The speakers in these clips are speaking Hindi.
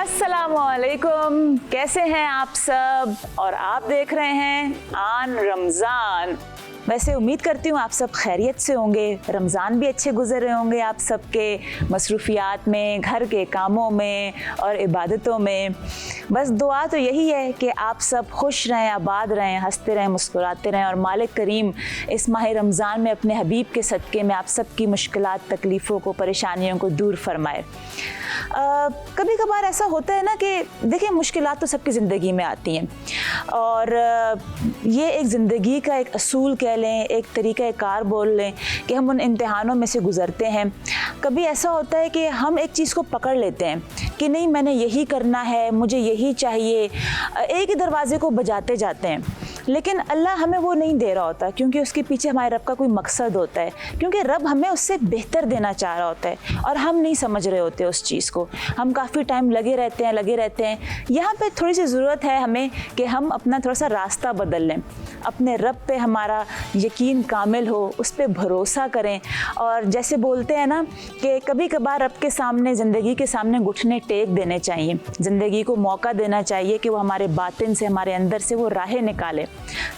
अस्सलामुअलैकुम, कैसे हैं आप सब? और आप देख रहे हैं आन रमज़ान। वैसे उम्मीद करती हूँ आप सब खैरियत से होंगे, रमज़ान भी अच्छे गुजर रहे होंगे आप सबके मसरूफियात में, घर के कामों में और इबादतों में। बस दुआ तो यही है कि आप सब खुश रहें, आबाद रहें, हंसते रहें, मुस्कुराते रहें और मालिक करीम इस माह रमज़ान में अपने हबीब के सदक़े में आप सब की मुश्किलात, तकलीफ़ों को, परेशानियों को दूर फरमाए। कभी कभार ऐसा होता है ना कि देखिए मुश्किलात तो सबकी ज़िंदगी में आती हैं और ये एक ज़िंदगी का एक असूल कह लें, एक तरीक़ा कार बोल लें कि हम उन इम्तिहानों में से गुज़रते हैं। कभी ऐसा होता है कि हम एक चीज़ को पकड़ लेते हैं कि नहीं मैंने यही करना है, मुझे यही चाहिए, एक ही दरवाज़े को बजाते जाते हैं, लेकिन अल्लाह हमें वो नहीं दे रहा होता क्योंकि उसके पीछे हमारे रब का कोई मकसद होता है, क्योंकि रब हमें उससे बेहतर देना चाह रहा होता है और हम नहीं समझ रहे होते उस चीज़ को। हम काफ़ी टाइम लगे रहते हैं। यहाँ पे थोड़ी सी ज़रूरत है हमें कि हम अपना थोड़ा सा रास्ता बदल लें, अपने रब पे हमारा यकीन कामिल हो, उस पर भरोसा करें। और जैसे बोलते हैं ना कि कभी कभार रब के सामने, ज़िंदगी के सामने घुटने टेक देने चाहिए, ज़िंदगी को मौका देना चाहिए कि वो हमारे बातिन से, हमारे अंदर से वो राहें निकाले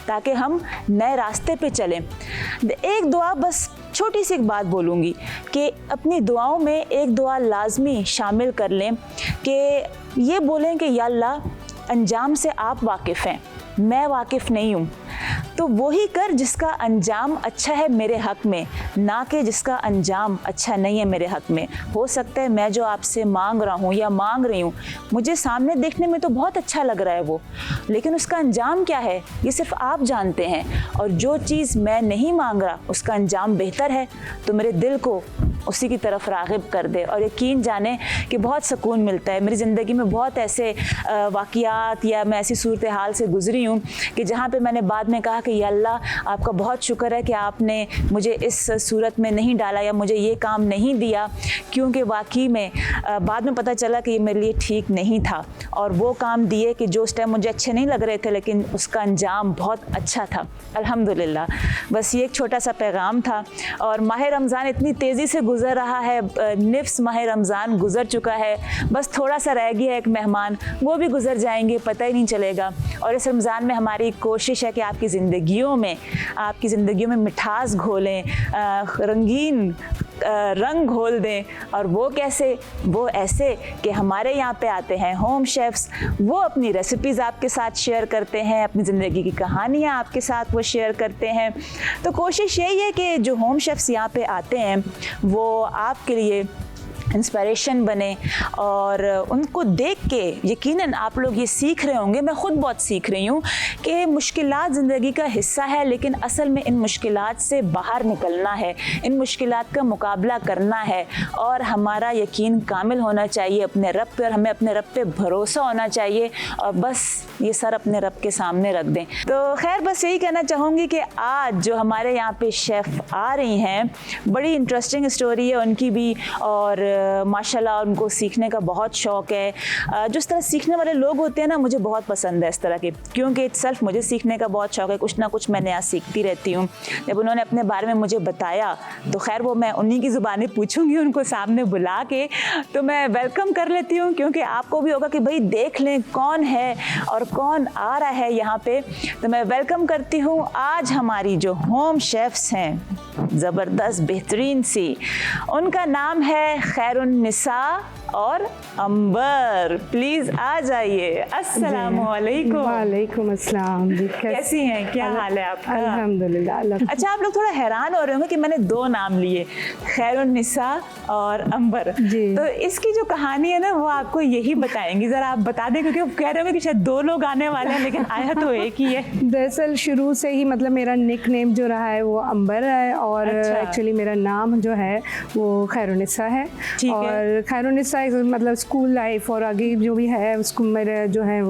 ताकि हम नए रास्ते पे चलें। एक दुआ, बस छोटी सी एक बात बोलूँगी कि अपनी दुआओं में एक दुआ लाजमी शामिल कर लें कि ये बोलें कि या अल्लाह अंजाम से आप वाकिफ़ हैं, मैं वाकिफ़ नहीं हूँ, तो वही कर जिसका अंजाम अच्छा है मेरे हक़ में, ना कि जिसका अंजाम अच्छा नहीं है मेरे हक़ में। हो सकता है मैं जो आपसे मांग रहा हूँ या मांग रही हूँ, मुझे सामने देखने में तो बहुत अच्छा लग रहा है वो, लेकिन उसका अंजाम क्या है ये सिर्फ आप जानते हैं। और जो चीज़ मैं नहीं मांग रहा उसका अंजाम बेहतर है, तो मेरे दिल को उसी की तरफ राग़िब कर दे और यकीन जाने कि बहुत सुकून मिलता है। मेरी ज़िंदगी में बहुत ऐसे वाक़ियात या मैं ऐसी सूरत हाल से गुज़री हूँ कि जहाँ पे मैंने बाद में कहा कि या अल्लाह आपका बहुत शुक्र है कि आपने मुझे इस सूरत में नहीं डाला या मुझे ये काम नहीं दिया, क्योंकि वाकई में बाद में पता चला कि ये मेरे लिए ठीक नहीं था और वो काम दिए कि जो उस टाइम मुझे अच्छे नहीं लग रहे थे, लेकिन उसका अंजाम बहुत अच्छा था। अल्हम्दुलिल्लाह। बस ये एक छोटा सा पैगाम था। और माह रमज़ान इतनी तेज़ी से गुज़र रहा है, निफ्स माह रमज़ान गुज़र चुका है, बस थोड़ा सा रह गया एक मेहमान, वो भी गुज़र जाएंगे, पता ही नहीं चलेगा। और इस रमज़ान में हमारी कोशिश है कि आपकी ज़िंदगियों में मिठास घोलें, रंगीन रंग घोल दें। और वो कैसे? वो ऐसे कि हमारे यहाँ पे आते हैं होम शेफ़्स, वो अपनी रेसिपीज़ आपके साथ शेयर करते हैं, अपनी ज़िंदगी की कहानियाँ आपके साथ वो शेयर करते हैं। तो कोशिश यही है कि जो होम शेफ़्स यहाँ पे आते हैं वो आपके लिए इंस्पिरेशन बने और उनको देख के यकीनन आप लोग ये सीख रहे होंगे, मैं ख़ुद बहुत सीख रही हूँ कि मुश्किलात ज़िंदगी का हिस्सा है, लेकिन असल में इन मुश्किलात से बाहर निकलना है, इन मुश्किलात का मुकाबला करना है और हमारा यकीन कामिल होना चाहिए अपने रब पे और हमें अपने रब पे भरोसा होना चाहिए और बस ये सर अपने रब के सामने रख दें। तो खैर बस यही कहना चाहूँगी कि आज जो हमारे यहाँ पे शेफ़ आ रही हैं, बड़ी इंटरेस्टिंग स्टोरी है उनकी भी और माशाल्लाह उनको सीखने का बहुत शौक़ है। जिस तरह सीखने वाले लोग होते हैं ना, मुझे बहुत पसंद है इस तरह के, क्योंकि इटसेल्फ मुझे सीखने का बहुत शौक़ है, कुछ ना कुछ मैं नया सीखती रहती हूँ। जब उन्होंने अपने बारे में मुझे बताया तो खैर वो मैं उन्हीं की ज़ुबानी पूछूंगी उनको सामने बुला के, तो मैं वेलकम कर लेती हूँ, क्योंकि आपको भी होगा कि भाई देख लें कौन है और कौन आ रहा है यहाँ पे। तो मैं वेलकम करती हूँ आज हमारी जो होम शेफ़्स हैं, ज़बरदस्त बेहतरीन सी, उनका नाम है खैरुन्निसा और अंबर। प्लीज़ आ जाइए। अस्सलामुअलैकुम। वालेकुम अस्सलाम। कैसी हैं, क्या हाल है आपका? अल्हम्दुलिल्लाह। अच्छा, आप लोग थोड़ा हैरान हो रहे होंगे कि मैंने दो नाम लिए, खैरुन्निसा और अंबर जी। तो इसकी जो कहानी है ना वो आपको यही बताएंगी, ज़रा आप बता दें, क्योंकि कह रहे होंगे कि शायद दो लोग आने वाले हैं लेकिन आया तो एक ही है। दरअसल शुरू से ही मतलब मेरा निक नेम जो रहा है वो अंबर है और एक्चुअली मेरा नाम जो है वो खैरुन्निसा है। और खैरुन्निसा मतलब स्कूल लाइफ और आगे जो भी है उसको मेरे जो है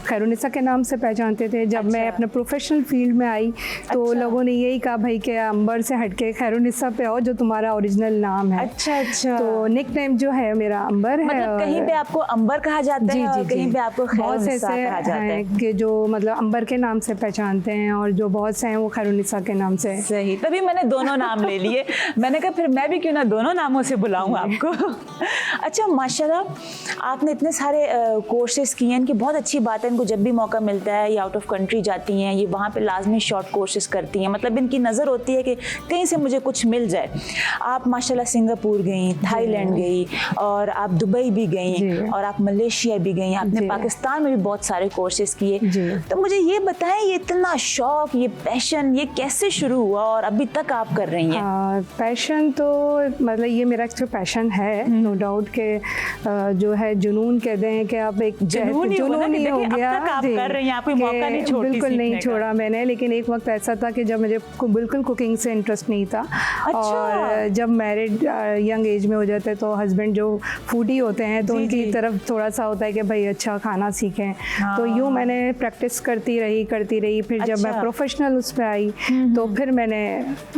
खैरुन्निसा के नाम से पहचानते थे। जब मैं अपने प्रोफेशनल फील्ड में आई तो लोगों ने यही कहा भाई कि अंबर से हटके खैरुन्निसा पे आओ जो तुम्हारा ओरिजिनल नाम है। अच्छा। तो निक नेम जो है मेरा अंबर है। मतलब कहीं पे आपको अंबर कहा जाता है और कहीं पे आपको खैरुन्निसा कहा जाता है कि जो मतलब अंबर के नाम से पहचानते हैं और जो बहुत से हैं वो खैरुन्निसा के नाम से। सही, तभी मैंने दोनों नाम ले लिए। मैंने कहा फिर मैं भी क्यों ना दोनों नामों से बुलाऊं आपको। अच्छा, माशाल्लाह आपने इतने सारे कोर्सेज किए हैं, इनकी बहुत अच्छी बात है। इनको जब भी मौका मिलता है ये आउट ऑफ कंट्री जाती हैं, ये वहाँ पे लाजमी शॉर्ट कोर्सेज करती हैं, मतलब इनकी नज़र होती है कि कहीं से मुझे कुछ मिल जाए। आप माशाल्लाह सिंगापुर गई, थाईलैंड गई, और आप दुबई भी गई, और आप मलेशिया भी गई, आपने पाकिस्तान में भी बहुत सारे कोर्सेज किए। तो मुझे ये बताएं, ये इतना शौक, ये पैशन, ये कैसे शुरू हुआ और अभी तक आप कर रही हैं? पैशन तो मतलब ये मेरा जो पैशन है, नो डाउट के जो है जुनून कहते हैं कि आप एक जुनून ही हो गया। आप कर रही हैं, आपको मौका नहीं छोड़ा? बिल्कुल नहीं छोड़ा मैंने, लेकिन एक वक्त ऐसा था कि जब मुझे बिल्कुल कुकिंग से इंटरेस्ट नहीं था। और जब मैरिड यंग एज में हो जाते हैं तो हस्बैंड जो फूडी होते हैं तो उनकी तरफ थोड़ा सा होता है कि भाई अच्छा खाना सीखें। तो यूँ मैंने प्रैक्टिस करती रही। फिर जब मैं प्रोफेशनल उस पर आई तो फिर मैंने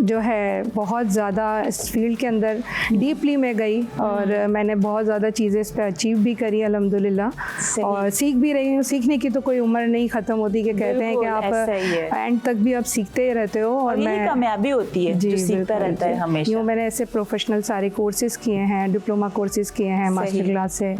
जो है बहुत ज़्यादा इस फील्ड के अंदर डीपली में गई, और मैंने बहुत ज़्यादा चीज़ें इस पर अचीव भी करी अल्हम्दुलिल्लाह, और सीख भी रही हूँ। सीखने की तो कोई उम्र नहीं ख़त्म होती, कि कहते हैं कि आप एंड तक भी आप सीखते ही रहते हो, और मैं कामयाबी होती है जो सीखता रहता है हमेशा। यूँ मैंने ऐसे प्रोफेशनल सारे कोर्सेज किए हैं, डिप्लोमा कोर्सेज किए हैं, मास्टर क्लास से,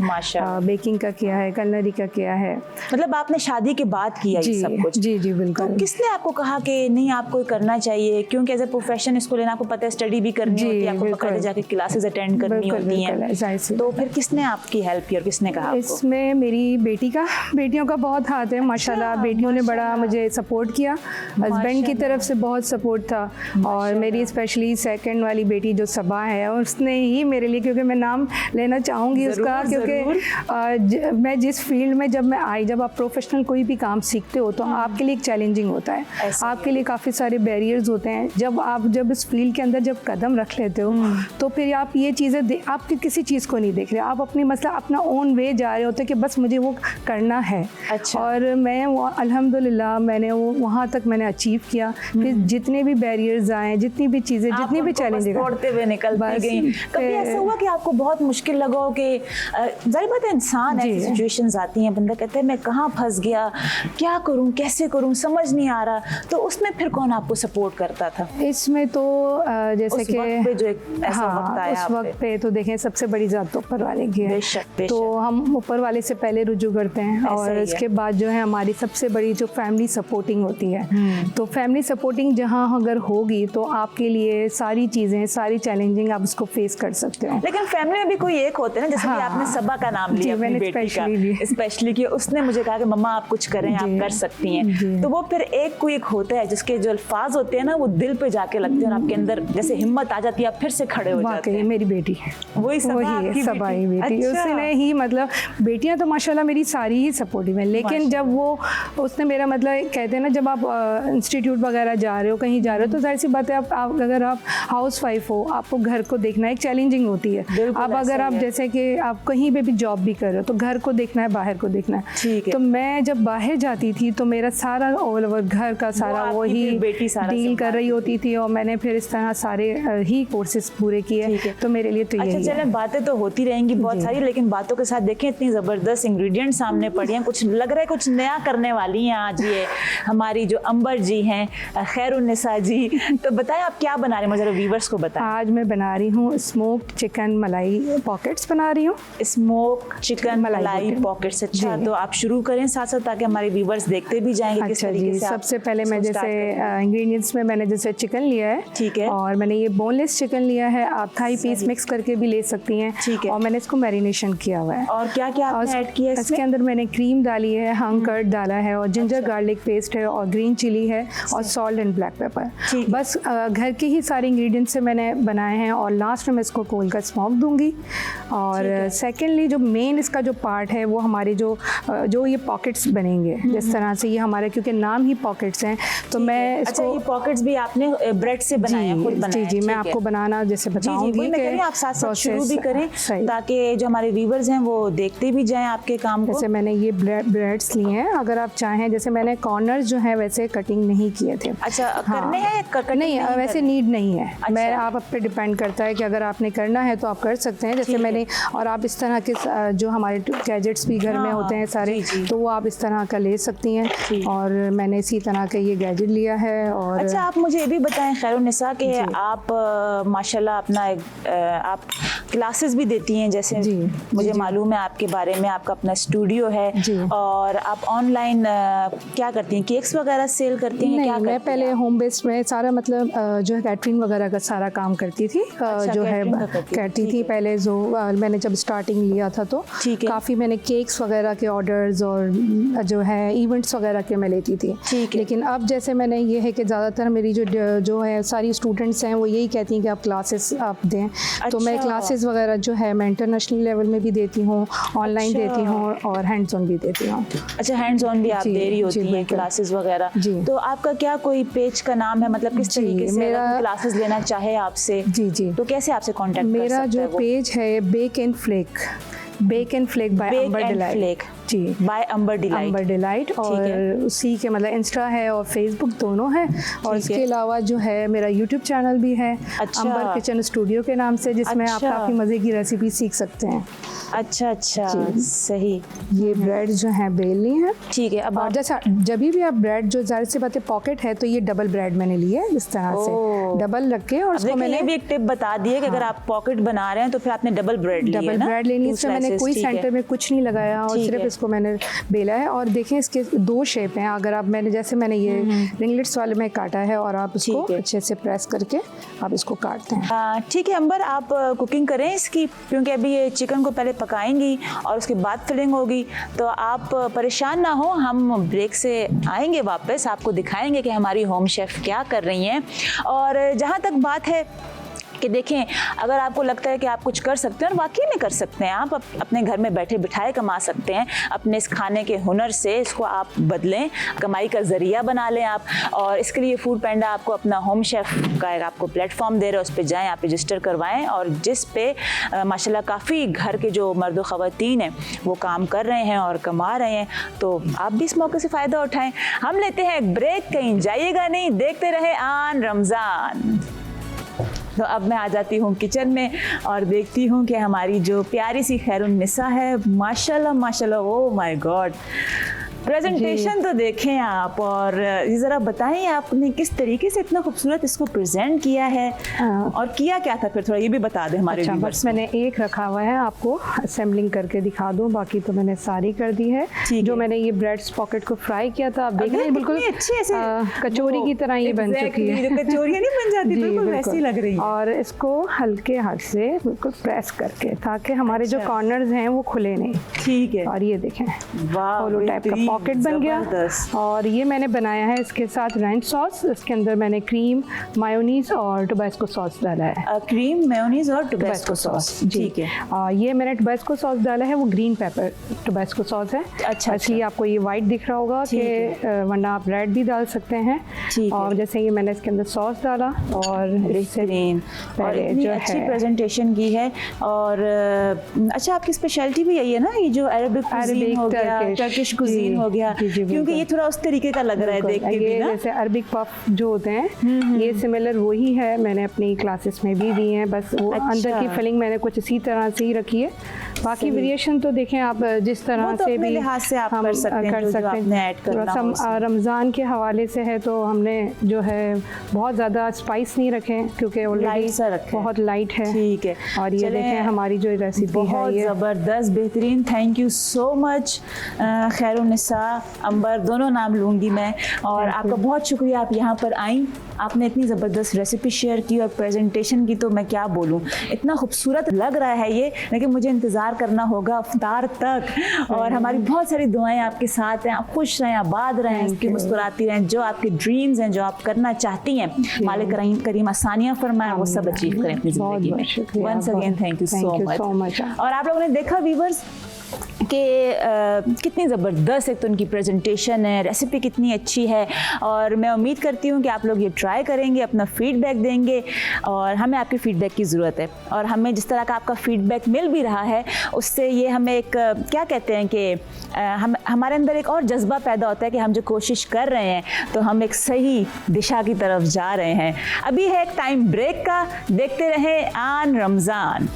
बेकिंग का किया है, कलनरी का किया है। मतलब आपने शादी के बाद किया ये सब कुछ? जी बिल्कुल। तो किसने आपको कहा कि नहीं आपको करना चाहिए? क्योंकि एज ए प्रोफेशन इसको लेना, आपको पता है स्टडी भी करनी होती है, आपको बाकायदा जाके क्लासेस अटेंड करनी होती हैं। तो फिर किसने आपकी हेल्प की और किसने कहा आपको? इसमें मेरी बेटियों का बहुत हाथ है माशाल्लाह। बेटियों ने बड़ा मुझे सपोर्ट किया, हस्बैंड की तरफ से बहुत सपोर्ट था, और मेरी स्पेशली सेकंड वाली बेटी जो सबा है, उसने ही मेरे लिए, क्योंकि मैं नाम लेना चाहूँगी उसका, क्योंकि मैं जिस फील्ड में जब मैं आई, जब आप प्रोफेशनल कोई भी काम सीखते हो तो आपके लिए एक चैलेंजिंग होता है, आपके लिए काफ़ी सारे बैरियर्स होते हैं। जब इस फील्ड के अंदर जब कदम रख लेते हो तो फिर आप ये चीज़ें आप किसी चीज़ को नहीं देख रहे, आप अपनी मतलब अपना ओन वे जा रहे होते कि बस मुझे वो करना है। और मैं वो अल्हम्दुलिल्लाह मैंने वो वहाँ तक मैंने अचीव किया। फिर जितने भी बैरियर्स आए, जितनी भी चीज़ें, जितनी भी चैलेंजेस तोड़ते हुए निकलती गई। कभी ऐसा हुआ कि आपको बहुत मुश्किल लगा हो कि जाहिर बात है इंसान ऐसी सिचुएशंस आती हैं, बंदा कहता है मैं कहाँ फंस गया, क्या करूँ, कैसे करूँ, समझ नहीं आ रहा, तो उसमें फिर कौन आपको सपोर्ट करता था? इसमें तो जैसे कि उस वक्त पे तो देखें सबसे बड़ी ज़ात तो ऊपर वाले की है, तो हम ऊपर वाले से पहले रुजू करते हैं, और इसके बाद जो है हमारी सबसे बड़ी जो फैमिली सपोर्टिंग होती है। तो फैमिली सपोर्टिंग जहाँ अगर होगी तो आपके लिए सारी चीज़ें, सारी चैलेंजिंग आप उसको फेस कर सकते हो। लेकिन फैमिली में भी कोई एक होते हैं ना, जैसे कि आपने सबा का नाम लिया अपनी बेटी का, स्पेशली कि उसने मुझे कहा कि मम्मा आप कुछ करें, आप कर सकती हैं। तो वो फिर कोई एक होता है जिसके जो अल्फाज होते हैं ना वो दिल पे जाके लगते हैं, और आपके अंदर जैसे हिम्मत आ जाती है, आप फिर से खड़े हो जाते हैं। मेरी बेटी है, वही सबा ही बेटी। उसने ही मतलब बेटियां तो माशाल्लाह मेरी सारी ही सपोर्टिव है, लेकिन जब उसने मेरा मतलब कहते हैं ना, जब आप इंस्टीट्यूट वगैरह जा रहे हो, कहीं जा रहे हो, तो जाहिर सी बात है आप अगर आप हाउस वाइफ हो, आपको घर को देखना एक चैलेंजिंग होती है। अब अगर आप जैसे कि आप कहीं पे भी जॉब भी कर रहे हो तो घर को देखना है, बाहर को देखना है। तो मैं जब बाहर जाती थी तो मेरा सारा ऑल ओवर घर का सारा वो ही डील कर रही होती थी, और मैंने फिर इस तरह सारे ही कोर्सेज पूरे किए। तो मेरे लिए तो यही है। चलें, बातें तो होती रहेंगी बहुत सारी, लेकिन बातों के साथ देखें इतनी ज़बरदस्त इंग्रेडिएंट सामने पड़ी हैं, कुछ लग रहा है कुछ नया करने वाली हैं आज ये हमारी जो अंबर जी हैं, खैरुन्निसा जी। तो बताएं आप क्या बना रहे हैं, मुझे व्यूअर्स को बताएं। आज मैं बना रही हूँ स्मोक्ड चिकन मलाई पॉकेट्स बना रही हूँ। स्मोक चिकन मलाई पॉकेट्स। अच्छा, तो आप शुरू करें साथ साथ ताकि हमारे व्यूअर्स देखते भी जाएंगे किस तरीके से। सबसे पहले मैं जैसे इंग्रेडिएंट्स में मैंने जैसे चिकन लिया है, ठीक है, और मैंने ये बोनलेस चिकन लिया है, आप थाई पीस मिक्स करके भी ले सकती हैं, ठीक है, और मैंने इसको मैरिनेशन किया हुआ है। और क्या क्या आपने ऐड किया है इसके अंदर? मैंने क्रीम डाली है, हंग कर्ड डाला है, और जिंजर गार्लिक पेस्ट है, और ग्रीन चिली है, और सॉल्ट एंड ब्लैक पेपर। बस घर के ही सारे इंग्रेडिएंट्स से मैंने बनाए हैं, और लास्ट में मैं इसको खोल कर स्मोक दूंगी। और सेकेंडली जो मेन इसका जो पार्ट है वो हमारे जो ये पॉकेट्स बनेंगे, जिस तरह से ये हमारे, क्योंकि नाम ही पॉकेट्स हैं, तो मैं इसको। अच्छा, ये पॉकेट्स भी आपने ब्रेड से बनाया, खुद बनाया? जी, मैं आपको बनाना जैसे बताऊंगी कि आप साथ साथ शुरू भी करें ताकि जो हमारे व्यूअर्स हैं वो देखते भी जाएं आपके काम को। जैसे मैंने ये ब्रेड्स लिए हैं, अगर आप चाहें, जैसे मैंने कॉर्नर्स जो है वैसे कटिंग नहीं किए थे। अच्छा, करने हैं? नहीं, वैसे नीड नहीं है। मैं आप पे डिपेंड करता है कि अगर आपने करना है तो आप कर सकते हैं, जैसे मैंने। और आप इस तरह के जो हमारे गैजेट्स भी घर में होते हैं सारे, तो वो आप इस तरह का ले सकती हैं, और मैंने इसी तरह का ये गैजेट लिया है। और अच्छा, आप मुझे ये भी बताएं खैरुन्निसा कि आप माशाल्लाह अपना आप क्लासेस भी देती हैं, जैसे जी, मुझे जी। मालूम है आपके बारे में, आपका अपना स्टूडियो है जी। और आप ऑनलाइन क्या करती हैं, केक्स वगैरह सेल करती हैं? नहीं, क्या मैं करती पहले हैं? होम बेस्ड में सारा मतलब जो है कैटरिंग वगैरह का सारा काम करती थी। जो है कैटरिंग का करती थी, करती ठीक थी है। पहले, जो मैंने जब स्टार्टिंग लिया था तो ठीक है। काफ़ी मैंने केक्स वगैरह के ऑर्डर्स और जो है इवेंट्स वगैरह के मैं लेती थी। ठीक है। लेकिन अब जैसे मैंने ये है कि ज़्यादातर मेरी जो है सारी स्टूडेंट्स हैं वो यही कहती हैं कि आप क्लासेस आप दें। तो मैं अच्छा। क्लासेस वगैरह जो है मैं इंटरनेशनल लेवल में भी देती हूँ, ऑनलाइन अच्छा। देती हूँ और हैंड्स ऑन भी देती हूँ। अच्छा, हैंड्स ऑन भी आप जी, दे रही जी, होती हैं बिल्कुल। क्लासेस वगैरह। जी। तो आपका क्या कोई पेज का नाम है, मतलब किस जी, तरीके से मेरा- अगर क्लासेस लेना चाहे आपसे जी, जी। तो कैसे आपसे कांटेक्ट कर मेरा सकता जो है वो? पेज है bake and flake by Bake Amber and delight. Flake जी, by Amber delight. Amber delight. और है। उसी के मतलब इंस्टा है और फेसबुक दोनों है। और है। इसके अलावा जो है मेरा यूट्यूब चैनल भी है, अच्छा। अंबर किचन स्टूडियो के नाम से, जिसमें आप अच्छा। काफ़ी मज़े की रेसिपी सीख सकते हैं। अच्छा अच्छा, जी। सही। ये ब्रेड जो है बेलनी है। ठीक है। अब और आप जैसा जब भी आप ब्रेड, जो ज़ाहिर सी बात है पॉकेट है, तो ये डबल ब्रेड मैंने ली है इस तरह ओह। से डबल रख के। और अब उसको देखिए, ये मैंने भी एक टिप बता दी है कि अगर आप पॉकेट बना रहे हैं तो फिर आपने डबल ब्रेड ली है डबल ना, ब्रेड लेनी है। 2 इसमें मैंने slices, कोई ठीक है। सेंटर में कुछ नहीं लगाया और ठीक सिर्फ है। इसको मैंने बेला है। और देखें इसके 2 शेप हैं। अगर आप जैसे मैंने ये रिंगलेट्स वाले में काटा है और आप इसको ठीक है। अच्छे से प्रेस करके आप इसको काटते हैं। ठीक है अंबर, आप कुकिंग करें इसकी, क्योंकि अभी ये चिकन को पहले पकाएंगी और उसके बाद फिलिंग होगी। तो आप परेशान ना हो, हम ब्रेक से आएंगे वापस, आपको दिखाएंगे कि हमारी होम शेफ़ क्या कर रही हैं। और जहाँ तक बात है कि देखें, अगर आपको लगता है कि आप कुछ कर सकते हैं, और वाकई में कर सकते हैं, आप अपने घर में बैठे बिठाए कमा सकते हैं अपने इस खाने के हुनर से। इसको आप बदलें, कमाई का ज़रिया बना लें आप। और इसके लिए फूड पैंडा आपको अपना होम शेफ़ का एक आपको प्लेटफॉर्म दे रहे हैं, उस पर जाएँ, आप रजिस्टर करवाएं। और जिस पे माशाल्लाह काफ़ी घर के जो मर्द ख़वातीन हैं वो काम कर रहे हैं और कमा रहे हैं, तो आप भी इस मौके से फ़ायदा उठाएँ। हम लेते हैं एक ब्रेक, कहीं जाइएगा नहीं, देखते रहे आन रमज़ान। तो अब मैं आ जाती हूँ किचन में और देखती हूँ कि हमारी जो प्यारी सी खैरुन्निसा है, माशाल्लाह माशाल्लाह, ओह माय गॉड, प्रेजेंटेशन तो देखें आप। और ये ज़रा बताएं आपने किस तरीके से इतना खूबसूरत इसको प्रेजेंट किया है और किया क्या था, फिर थोड़ा ये भी बता दें हमारे अच्छा, व्यूअर्स बस मैंने एक रखा हुआ है, आपको असेंबलिंग करके दिखा दूं, बाकी तो मैंने सारी कर दी है। जो मैंने ये ब्रेड पॉकेट को फ्राई किया था, आप देख रहे हैं बिल्कुल अच्छी ऐसे कचौरी की तरह ये बन चुकी है। कचौरियाँ नहीं बन जाती, बिल्कुल वैसी लग रही है। और इसको हल्के हाथ से बिल्कुल प्रेस करके, ताकि हमारे जो कॉर्नर्स हैं वो खुले नहीं। ठीक है। और ये देखें, वाह, होलो टाइप का पॉकेट बन गया। और ये मैंने बनाया है इसके साथ रैंच सॉस। इसके अंदर मैंने क्रीम, मायोनीज और टोबैस्को सॉस डाला है। क्रीम, मेयोनीज और टोबैस्को सॉस, ठीक है। ये मैंने टोबैस्को सॉस डाला है, वो ग्रीन पेपर टोबैस्को सॉस है। अच्छा, इसलिए आपको ये वाइट दिख रहा होगा, कि वरना आप रेड भी डाल सकते हैं। और जैसे ये मैंने इसके अंदर सॉस डाला और बेहतरीन, और इतनी अच्छी प्रेजेंटेशन की है। और अच्छा, आपकी स्पेशलिटी भी यही है ना, ये जो अरबिक कुजीन हो गया, टर्किश कुजीन हो गया, क्योंकि ये थोड़ा उस तरीके का लग रहा है देख के भी ना। जैसे अरबिक पफ जो होते हैं, ये सिमिलर वही है, मैंने अपनी क्लासेस में भी दी हैं। बस वो अंदर की फिलिंग मैंने कुछ इसी तरह से ही रखी है। बाकी वेरिएशन तो देखें आप जिस तरह से भी लिहाज से आप कर सकते हैं। रमज़ान के हवाले से है तो हमने जो है बहुत ज़्यादा स्पाइस नहीं रखे, क्योंकि ऑलरेडी बहुत लाइट है। ठीक है। और ये देखें हमारी जो रेसिपी है, बहुत ज़बरदस्त, बेहतरीन। थैंक यू सो मच खैरुन्निसा, अंबर, दोनों नाम लूँगी मैं। और आपका बहुत शुक्रिया, आप यहाँ पर आई, आपने इतनी ज़बरदस्त रेसिपी शेयर की और प्रेजेंटेशन की, तो मैं क्या बोलूँ, इतना खूबसूरत लग रहा है ये। लेकिन मुझे इंतज़ार करना होगा इफ्तार तक। और हमारी बहुत सारी दुआएं आपके साथ हैं, आप खुश रहें, आबाद रहें, इसकी मुस्कुराती रहें। जो आपके ड्रीम्स हैं, जो आप करना चाहती हैं, मालिक करीम आसानियाँ फरमाएं, वो सब अचीव करें अपनी ज़िंदगी में। Once again thank you so much. और आप लोगों ने देखा व्यूअर्स कि कितनी ज़बरदस्त एक तो उनकी प्रेजेंटेशन है, रेसिपी कितनी अच्छी है। और मैं उम्मीद करती हूँ कि आप लोग ये ट्राई करेंगे, अपना फीडबैक देंगे, और हमें आपके फीडबैक की ज़रूरत है। और हमें जिस तरह का आपका फीडबैक मिल भी रहा है, उससे ये हमें एक क्या कहते हैं कि हमारे अंदर एक और जज्बा पैदा होता है कि हम जो कोशिश कर रहे हैं तो हम एक सही दिशा की तरफ जा रहे हैं। अभी है एक टाइम ब्रेक का, देखते रहें आन रमज़ान।